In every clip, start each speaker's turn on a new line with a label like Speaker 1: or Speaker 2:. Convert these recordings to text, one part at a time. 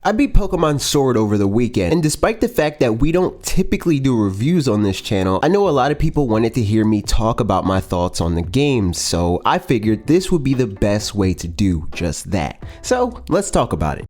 Speaker 1: I beat PoKeMoN sWoRd over the weekend, and despite the fact that we don't typically do reviews on this channel, I know a lot of people wanted to hear me talk about my thoughts on the game, so I figured this would be the best way to do just that. So let's talk about it.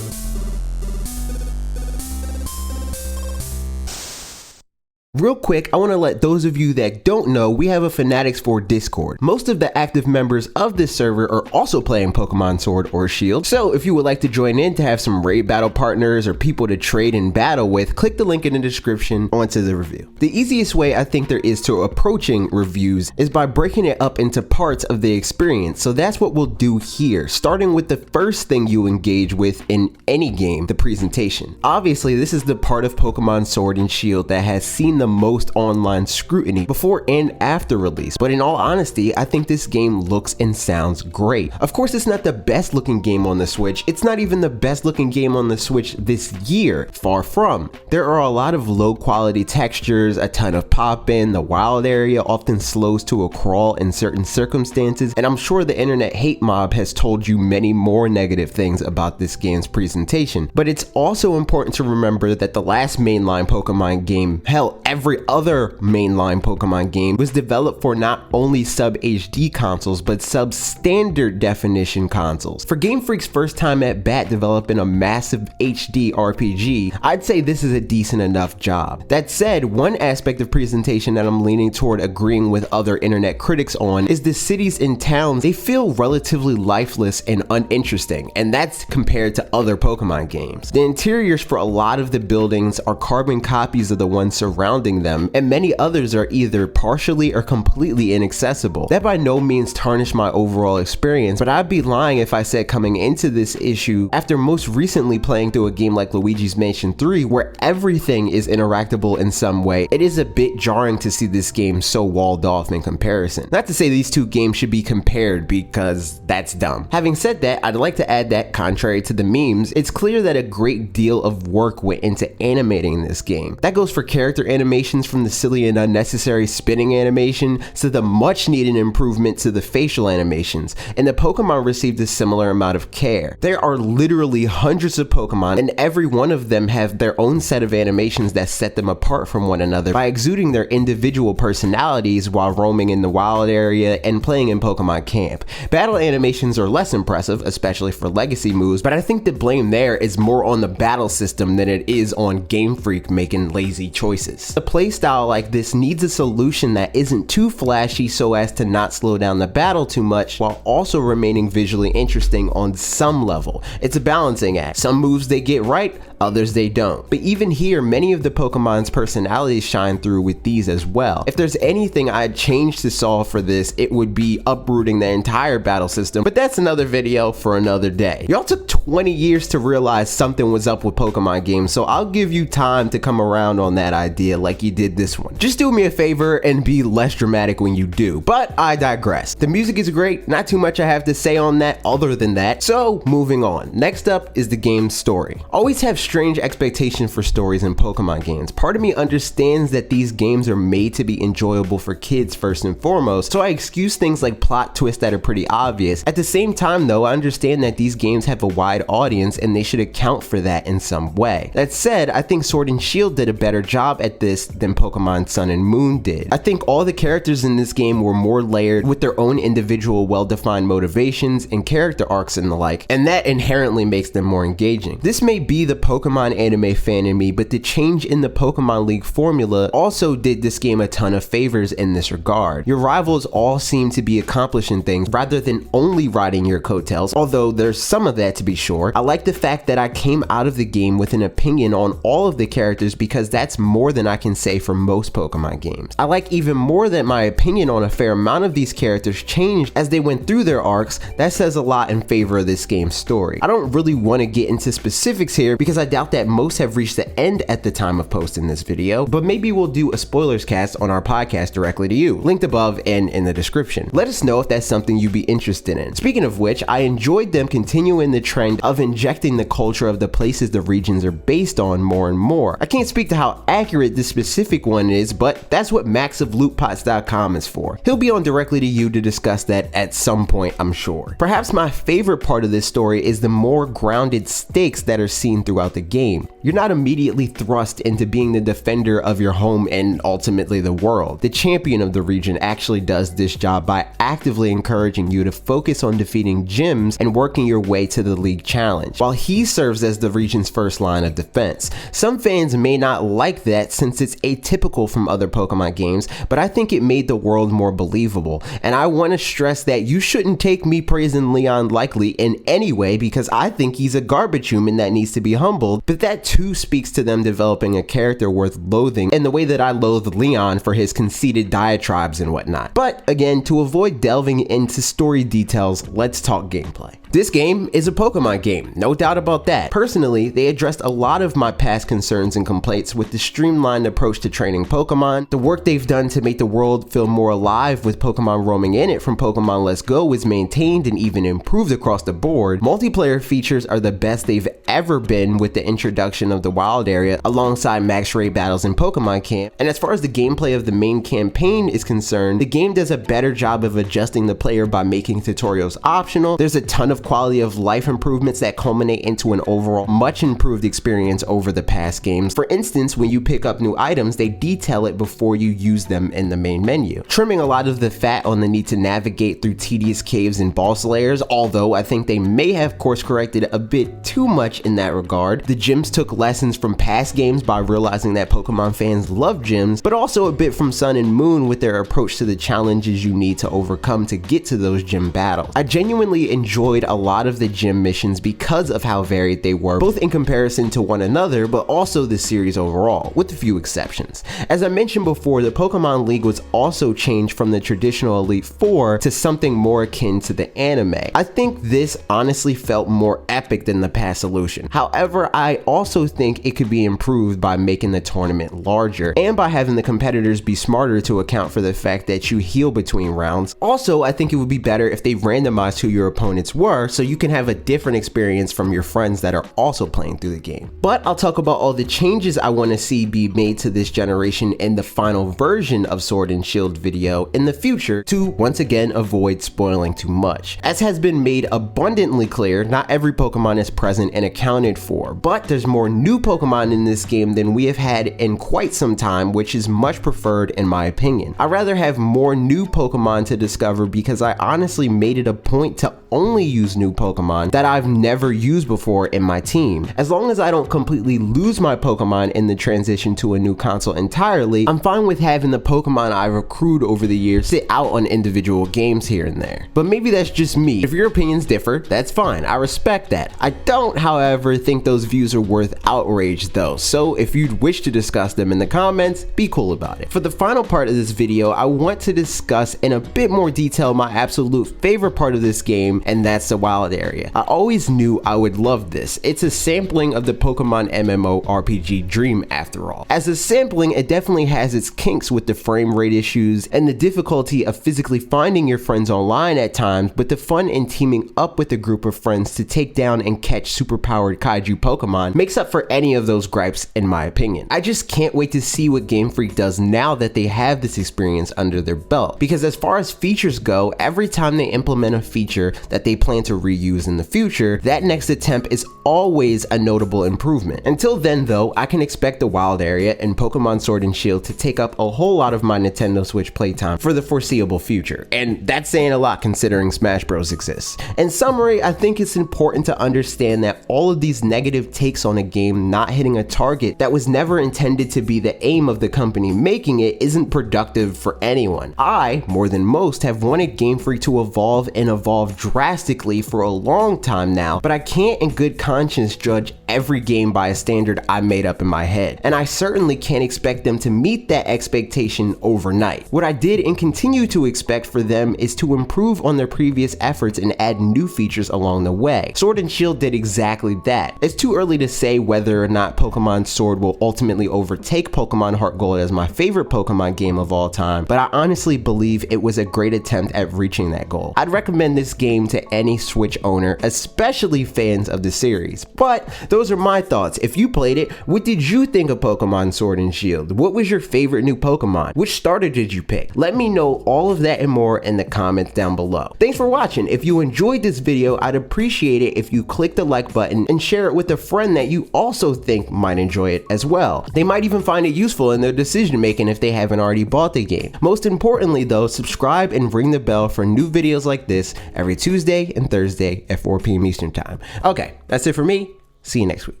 Speaker 1: Real quick, I want to let those of you that don't know, we have a fanatixfour Discord. Most of the active members of this server are also playing PoKeMoN sWoRd or ShEiLd, so if you would like to join in to have some raid battle partners or people to trade and battle with, click the link in the description onto the review. The easiest way I think there is to approaching reviews is by breaking it up into parts of the experience, so that's what we'll do here, starting with the first thing you engage with in any game, the presentation. Obviously, this is the part of PoKeMoN sWoRd and ShEiLd that has seen the most online scrutiny before and after release, but in all honesty, I think this game looks and sounds great. Of course, it's not the best looking game on the Switch. It's not even the best looking game on the Switch this year, far from. There are a lot of low quality textures, a ton of pop-in, the wild area often slows to a crawl in certain circumstances, and I'm sure the internet hate mob has told you many more negative things about this game's presentation. But it's also important to remember that the last mainline Pokemon game, hell, every other mainline Pokemon game, was developed for not only sub HD consoles but sub standard definition consoles. For Game Freak's first time at bat developing a massive HD RPG, I'd say this is a decent enough job. That said, one aspect of presentation that I'm leaning toward agreeing with other internet critics on is the cities and towns. They feel relatively lifeless and uninteresting, and that's compared to other Pokemon games. The interiors for a lot of the buildings are carbon copies of the ones surrounding them, and many others are either partially or completely inaccessible. That by no means tarnished my overall experience, but I'd be lying if I said coming into this issue, after most recently playing through a game like Luigi's Mansion 3 where everything is interactable in some way, it is a bit jarring to see this game so walled off in comparison. Not to say these two games should be compared, because that's dumb. Having said that, I'd like to add that, contrary to the memes, it's clear that a great deal of work went into animating this game. That goes for character animations, from the silly and unnecessary spinning animation to the much needed improvement to the facial animations, and the Pokemon received a similar amount of care. There are literally hundreds of Pokemon, and every one of them have their own set of animations that set them apart from one another by exuding their individual personalities while roaming in the wild area and playing in Pokemon Camp. Battle animations are less impressive, especially for legacy moves, but I think the blame there is more on the battle system than it is on Game Freak making lazy choices. A playstyle like this needs a solution that isn't too flashy so as to not slow down the battle too much while also remaining visually interesting on some level. It's a balancing act. Some moves they get right, others they don't. But even here, many of the Pokemon's personalities shine through with these as well. If there's anything I'd change to solve for this, it would be uprooting the entire battle system, but that's another video for another day. Y'all took 20 years to realize something was up with Pokemon games, so I'll give you time to come around on that idea like you did this one. Just do me a favor and be less dramatic when you do, but I digress. The music is great, not too much I have to say on that other than that, so moving on. Next up is the game's story. Always have strange expectations for stories in Pokemon games. Part of me understands that these games are made to be enjoyable for kids first and foremost, so I excuse things like plot twists that are pretty obvious. At the same time though, I understand that these games have a wide audience and they should account for that in some way. That said, I think sWoRd and ShEiLd did a better job at this than Pokemon Sun and Moon did. I think all the characters in this game were more layered with their own individual well-defined motivations and character arcs and the like, and that inherently makes them more engaging. This may be the Pokemon anime fan in me, but the change in the Pokemon League formula also did this game a ton of favors in this regard. Your rivals all seem to be accomplishing things rather than only riding your coattails, although there's some of that to be sure. I like the fact that I came out of the game with an opinion on all of the characters, because that's more than I can say for most Pokemon games. I like even more that my opinion on a fair amount of these characters changed as they went through their arcs. That says a lot in favor of this game's story. I don't really want to get into specifics here because I doubt that most have reached the end at the time of posting this video, but maybe we'll do a spoilers cast on our podcast directly to you, linked above and in the description. Let us know if that's something you'd be interested in. Speaking of which, I enjoyed them continuing the trend of injecting the culture of the places the regions are based on more and more. I can't speak to how accurate this specific one is, but that's what maxoflootpots.com is for. He'll be on directly to you to discuss that at some point, I'm sure. Perhaps my favorite part of this story is the more grounded stakes that are seen throughout the game. You're not immediately thrust into being the defender of your home and ultimately the world. The champion of the region actually does this job by actively encouraging you to focus on defeating gyms and working your way to the league challenge, while he serves as the region's first line of defense. Some fans may not like that since it's atypical from other Pokemon games, but I think it made the world more believable. And I want to stress that you shouldn't take me praising Leon lightly in any way, because I think he's a garbage human that needs to be humbled, but that too speaks to them developing a character worth loathing in the way that I loathe Leon for his conceited diatribes and whatnot. But again, to avoid delving into story details, let's talk gameplay. This game is a Pokemon game, no doubt about that. Personally, they addressed a lot of my past concerns and complaints with the streamlined approach to training Pokemon. The work they've done to make the world feel more alive with Pokemon roaming in it from Pokemon Let's Go is maintained and even improved across the board. Multiplayer features are the best they've ever been with the introduction of the wild area alongside max raid battles in Pokemon Camp. And as far as the gameplay of the main campaign is concerned, the game does a better job of adjusting the player by making tutorials optional. There's a ton of quality of life improvements that culminate into an overall much improved experience over the past games. For instance, when you pick up new items, they detail it before you use them in the main menu, trimming a lot of the fat on the need to navigate through tedious caves and boss layers, although I think they may have course corrected a bit too much in that regard. The gyms took lessons from past games by realizing that Pokemon fans love gyms, but also a bit from Sun and Moon with their approach to the challenges you need to overcome to get to those gym battles. I genuinely enjoyed a lot of the gym missions because of how varied they were, both in comparison to one another, but also the series overall, with a few exceptions. As I mentioned before, the Pokemon League was also changed from the traditional Elite Four to something more akin to the anime. I think this honestly felt more epic than the past solution. However, I also think it could be improved by making the tournament larger and by having the competitors be smarter to account for the fact that you heal between rounds. Also, I think it would be better if they randomized who your opponents were so you can have a different experience from your friends that are also playing through the game. But I'll talk about all the changes I want to see be made to this generation in the final version of Sword and Shield video in the future to once again avoid spoiling too much. As has been made abundantly clear, not every Pokemon is present and accounted for, but there's more new Pokemon in this game than we have had in quite some time, which is much preferred in my opinion. I'd rather have more new Pokemon to discover because I honestly made it a point to only use new Pokemon that I've never used before in my team. As long as I don't completely lose my Pokemon in the transition to a new console entirely, I'm fine with having the Pokemon I've accrued over the years sit out on individual games here and there. But maybe that's just me. If your opinions differ, that's fine. I respect that. I don't, however, think those views are worth outrage though, so if you'd wish to discuss them in the comments, be cool about it. For the final part of this video, I want to discuss in a bit more detail my absolute favorite part of this game, and that's the wild area. I always knew I would love this. It's a sampling of the Pokemon MMORPG dream after all. As a sampling, it definitely has its kinks with the frame rate issues and the difficulty of physically finding your friends online at times, but the fun in teaming up with a group of friends to take down and catch superpowered kaiju Pokemon makes up for any of those gripes in my opinion. I just can't wait to see what Game Freak does now that they have this experience under their belt, because as far as features go, every time they implement a feature that they plan to reuse in the future, that next attempt is always a notable improvement. Until then though, I can expect the wild area and Pokemon Sword and Shield to take up a whole lot of my Nintendo Switch playtime for the foreseeable future, and that's saying a lot considering Smash Bros exists. In summary, I think it's important to understand that all of these negative takes on a game not hitting a target that was never intended to be the aim of the company making it isn't productive for anyone. I, more than most, have wanted Game Freak to evolve and evolve drastically for a long time now, but I can't in good conscience judge every game by a standard I made up in my head, and I certainly can't expect them to meet that expectation overnight. What I did and continue to expect for them is to improve on their previous efforts and add new features along the way. Sword and Shield did exactly that. It's too early to say whether or not Pokemon Sword will ultimately overtake Pokemon Heart Gold as my favorite Pokemon game of all time, but I honestly believe it was a great attempt at reaching that goal. I'd recommend this game to any Switch owner, especially fans of the series. But those are my thoughts. If you played it, what did you think of Pokemon Sword Sword and Shield? What was your favorite new Pokemon? Which starter did you pick? Let me know all of that and more in the comments down below. Thanks for watching. If you enjoyed this video, I'd appreciate it if you click the like button and share it with a friend that you also think might enjoy it as well. They might even find it useful in their decision making if they haven't already bought the game. Most importantly though, subscribe and ring the bell for new videos like this every Tuesday and Thursday at 4 p.m. Eastern Time. Okay, that's it for me. See you next week.